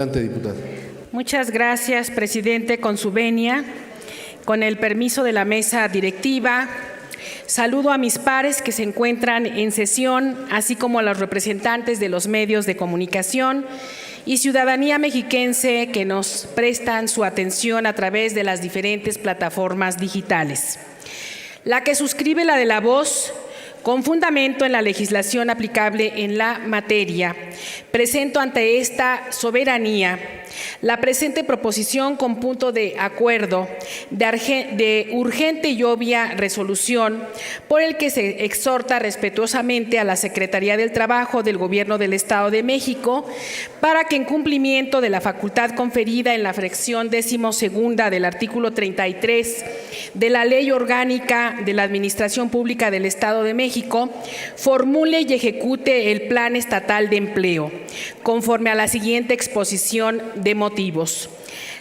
Adelante, diputada. Muchas gracias, presidente. Con su venia, con el permiso de la mesa directiva, saludo a mis pares que se encuentran en sesión, así como a los representantes de los medios de comunicación y ciudadanía mexiquense que nos prestan su atención a través de las diferentes plataformas digitales. La que suscribe la de La Voz, con fundamento en la legislación aplicable en la materia, presento ante esta soberanía la presente proposición con punto de acuerdo de urgente y obvia resolución por el que se exhorta respetuosamente a la Secretaría del Trabajo del Gobierno del Estado de México para que en cumplimiento de la facultad conferida en la fracción 12ª del artículo 33 de la Ley Orgánica de la Administración Pública del Estado de México, formule y ejecute el Plan Estatal de Empleo, conforme a la siguiente exposición de motivos.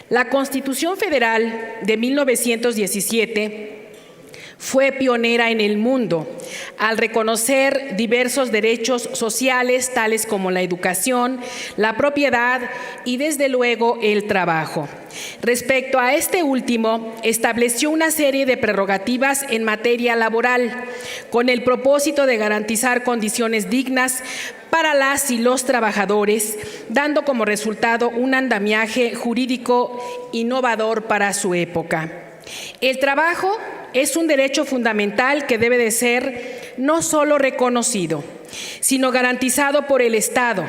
La Constitución Federal de 1917 fue pionera en el mundo al reconocer diversos derechos sociales, tales como la educación, la propiedad y, desde luego, el trabajo. Respecto a este último, estableció una serie de prerrogativas en materia laboral, con el propósito de garantizar condiciones dignas para las y los trabajadores, dando como resultado un andamiaje jurídico innovador para su época. El trabajo es un derecho fundamental que debe de ser no solo reconocido, sino garantizado por el Estado.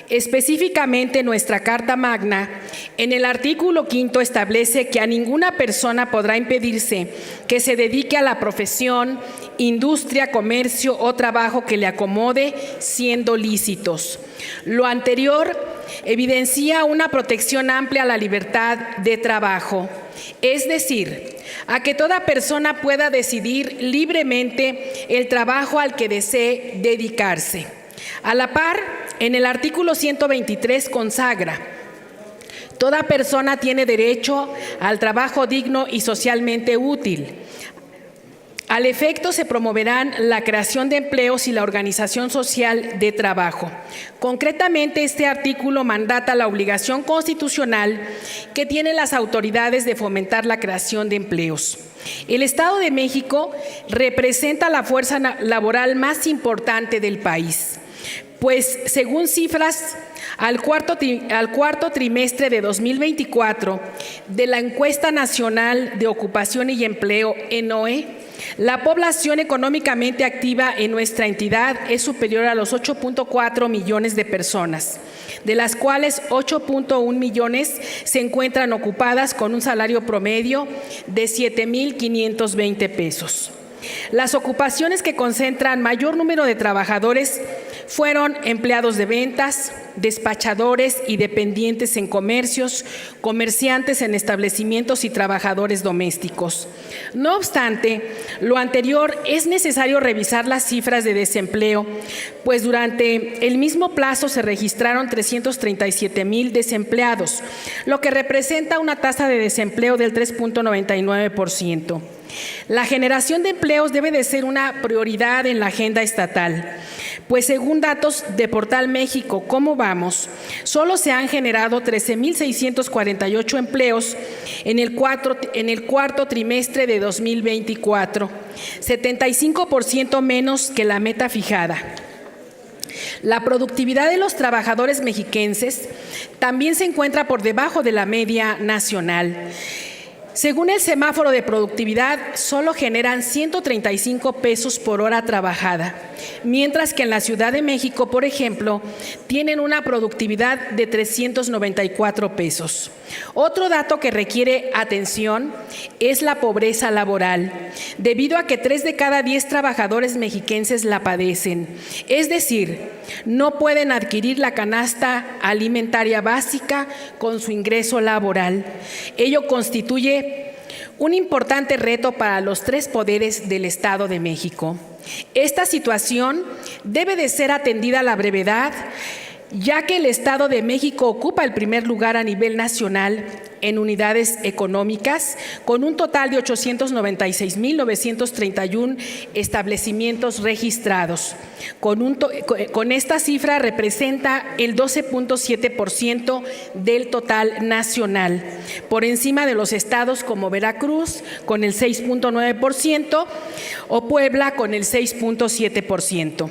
Específicamente, nuestra Carta Magna, en el artículo 5, establece que a ninguna persona podrá impedirse que se dedique a la profesión, industria, comercio o trabajo que le acomode, siendo lícitos. Lo anterior evidencia una protección amplia a la libertad de trabajo, es decir, a que toda persona pueda decidir libremente el trabajo al que desee dedicarse. A la par, en el artículo 123 consagra: toda persona tiene derecho al trabajo digno y socialmente útil. Al efecto, se promoverán la creación de empleos y la organización social de trabajo. Concretamente, este artículo mandata la obligación constitucional que tienen las autoridades de fomentar la creación de empleos. El Estado de México representa la fuerza laboral más importante del país, pues según cifras al cuarto trimestre de 2024 de la Encuesta Nacional de Ocupación y Empleo, ENOE, la población económicamente activa en nuestra entidad es superior a los 8.4 millones de personas, de las cuales 8.1 millones se encuentran ocupadas con un salario promedio de 7,520 pesos. Las ocupaciones que concentran mayor número de trabajadores fueron empleados de ventas, despachadores y dependientes en comercios, comerciantes en establecimientos y trabajadores domésticos. No obstante lo anterior, es necesario revisar las cifras de desempleo, pues durante el mismo plazo se registraron 337,000 desempleados, lo que representa una tasa de desempleo del 3.99%. La generación de empleos debe de ser una prioridad en la agenda estatal, pues según datos de Portal México, ¿Cómo vamos?, solo se han generado 13,648 empleos en el cuarto trimestre de 2024, 75% menos que la meta fijada. La productividad de los trabajadores mexiquenses también se encuentra por debajo de la media nacional. Según el semáforo de productividad, solo generan 135 pesos por hora trabajada, mientras que en la Ciudad de México, por ejemplo, tienen una productividad de 394 pesos. Otro dato que requiere atención es la pobreza laboral, debido a que 3 de cada 10 trabajadores mexiquenses la padecen. Es decir, no pueden adquirir la canasta alimentaria básica con su ingreso laboral. Ello constituye un importante reto para los 3 poderes del Estado de México. Esta situación debe de ser atendida a la brevedad, ya que el Estado de México ocupa el primer lugar a nivel nacional en unidades económicas, con un total de 896.931 establecimientos registrados. Con esta cifra representa el 12.7% del total nacional, por encima de los estados como Veracruz, con el 6.9%, o Puebla, con el 6.7%.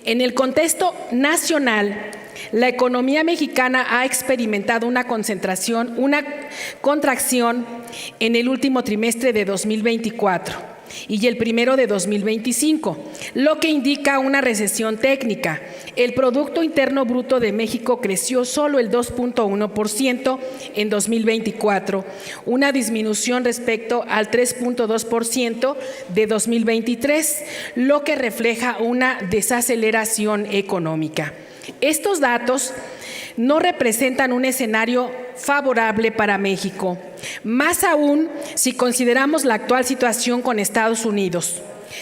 En el contexto nacional, la economía mexicana ha experimentado una contracción en el último trimestre de 2024 y el primero de 2025, lo que indica una recesión técnica. El Producto Interno Bruto de México creció solo el 2.1% en 2024, una disminución respecto al 3.2% de 2023, lo que refleja una desaceleración económica. Estos datos no representan un escenario favorable para México, más aún si consideramos la actual situación con Estados Unidos.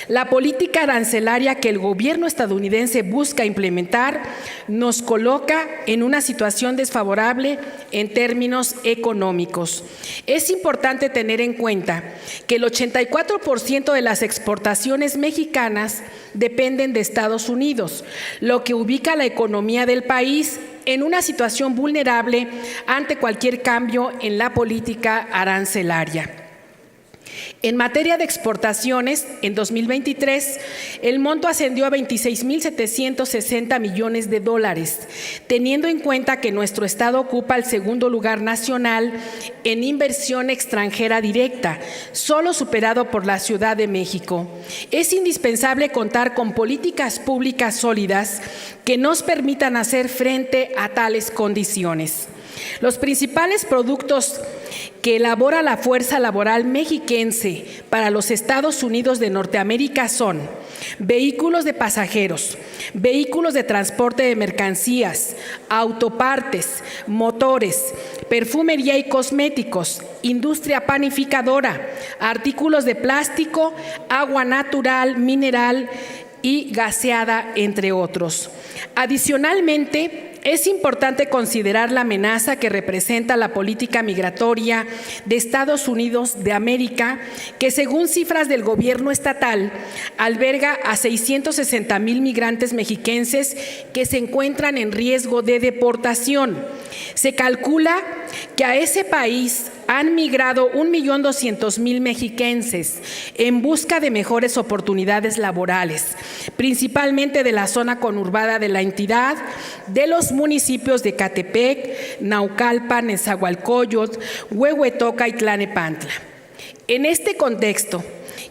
La política arancelaria que el gobierno estadounidense busca implementar nos coloca en una situación desfavorable en términos económicos. Es importante tener en cuenta que el 84% de las exportaciones mexicanas dependen de Estados Unidos, lo que ubica a la economía del país en una situación vulnerable ante cualquier cambio en la política arancelaria. En materia de exportaciones, en 2023, el monto ascendió a 26.760 millones de dólares, teniendo en cuenta que nuestro estado ocupa el segundo lugar nacional en inversión extranjera directa, solo superado por la Ciudad de México. Es indispensable contar con políticas públicas sólidas que nos permitan hacer frente a tales condiciones. Los principales productos que elabora la fuerza laboral mexiquense para los Estados Unidos de Norteamérica son vehículos de pasajeros, vehículos de transporte de mercancías, autopartes, motores, perfumería y cosméticos, industria panificadora, artículos de plástico, agua natural, mineral y gaseada, entre otros. Adicionalmente, es importante considerar la amenaza que representa la política migratoria de Estados Unidos de América, que según cifras del gobierno estatal, alberga a 660,000 migrantes mexiquenses que se encuentran en riesgo de deportación. Se calcula que a ese país han migrado 1.200.000 mexiquenses en busca de mejores oportunidades laborales, principalmente de la zona conurbada de la entidad, de los municipios de Catepec, Naucalpan, Nezahualcóyotl, Huehuetoca y Tlalnepantla. En este contexto,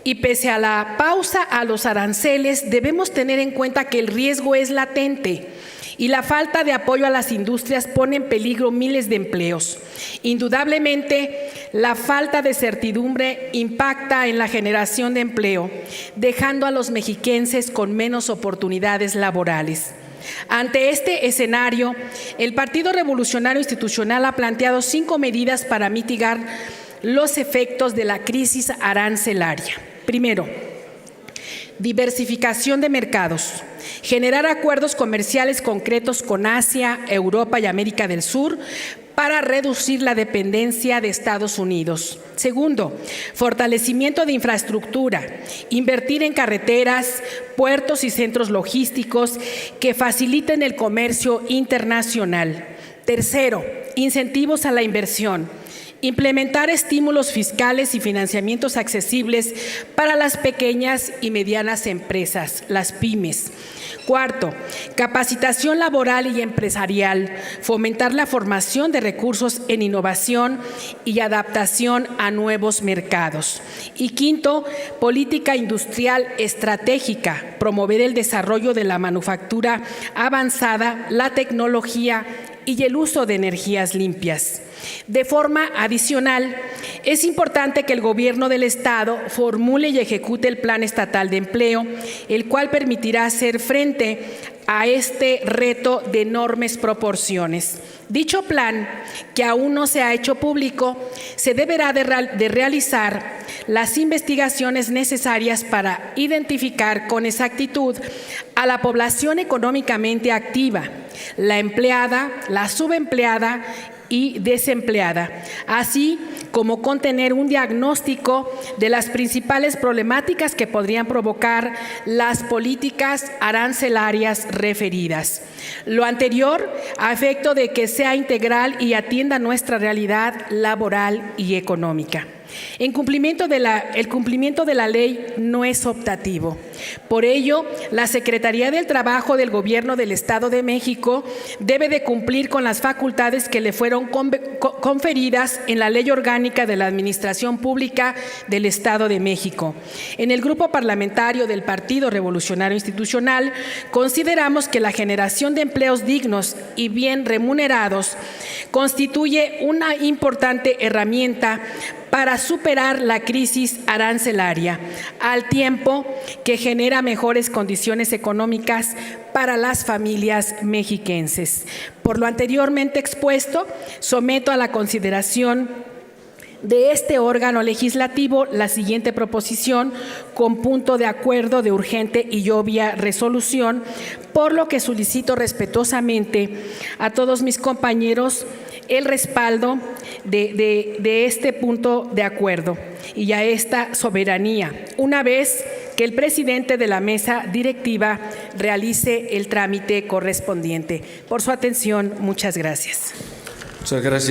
y pese a la pausa a los aranceles, debemos tener en cuenta que el riesgo es latente y la falta de apoyo a las industrias pone en peligro miles de empleos. Indudablemente, la falta de certidumbre impacta en la generación de empleo, dejando a los mexiquenses con menos oportunidades laborales. Ante este escenario, el Partido Revolucionario Institucional ha planteado 5 medidas para mitigar los efectos de la crisis arancelaria. Primero, diversificación de mercados. Generar acuerdos comerciales concretos con Asia, Europa y América del Sur para reducir la dependencia de Estados Unidos. Segundo, fortalecimiento de infraestructura, invertir en carreteras, puertos y centros logísticos que faciliten el comercio internacional. Tercero, incentivos a la inversión. Implementar estímulos fiscales y financiamientos accesibles para las pequeñas y medianas empresas, las pymes. Cuarto, capacitación laboral y empresarial, fomentar la formación de recursos en innovación y adaptación a nuevos mercados. Y quinto, política industrial estratégica, promover el desarrollo de la manufactura avanzada, la tecnología y el uso de energías limpias. De forma adicional, es importante que el Gobierno del Estado formule y ejecute el Plan Estatal de Empleo, el cual permitirá hacer frente a este reto de enormes proporciones. Dicho plan, que aún no se ha hecho público, se deberá de realizar las investigaciones necesarias para identificar con exactitud a la población económicamente activa, la empleada, la subempleada y desempleada, así como contener un diagnóstico de las principales problemáticas que podrían provocar las políticas arancelarias referidas. Lo anterior a efecto de que sea integral y atienda nuestra realidad laboral y económica. El cumplimiento de la ley no es optativo. Por ello, la Secretaría del Trabajo del Gobierno del Estado de México debe de cumplir con las facultades que le fueron conferidas en la Ley Orgánica de la Administración Pública del Estado de México. En el Grupo Parlamentario del Partido Revolucionario Institucional consideramos que la generación de empleos dignos y bien remunerados constituye una importante herramienta para superar la crisis arancelaria, al tiempo que genera mejores condiciones económicas para las familias mexiquenses. Por lo anteriormente expuesto, someto a la consideración de este órgano legislativo la siguiente proposición con punto de acuerdo de urgente y obvia resolución, por lo que solicito respetuosamente a todos mis compañeros el respaldo de este punto de acuerdo y a esta soberanía, una vez que el presidente de la mesa directiva realice el trámite correspondiente. Por su atención, muchas gracias. Muchas gracias.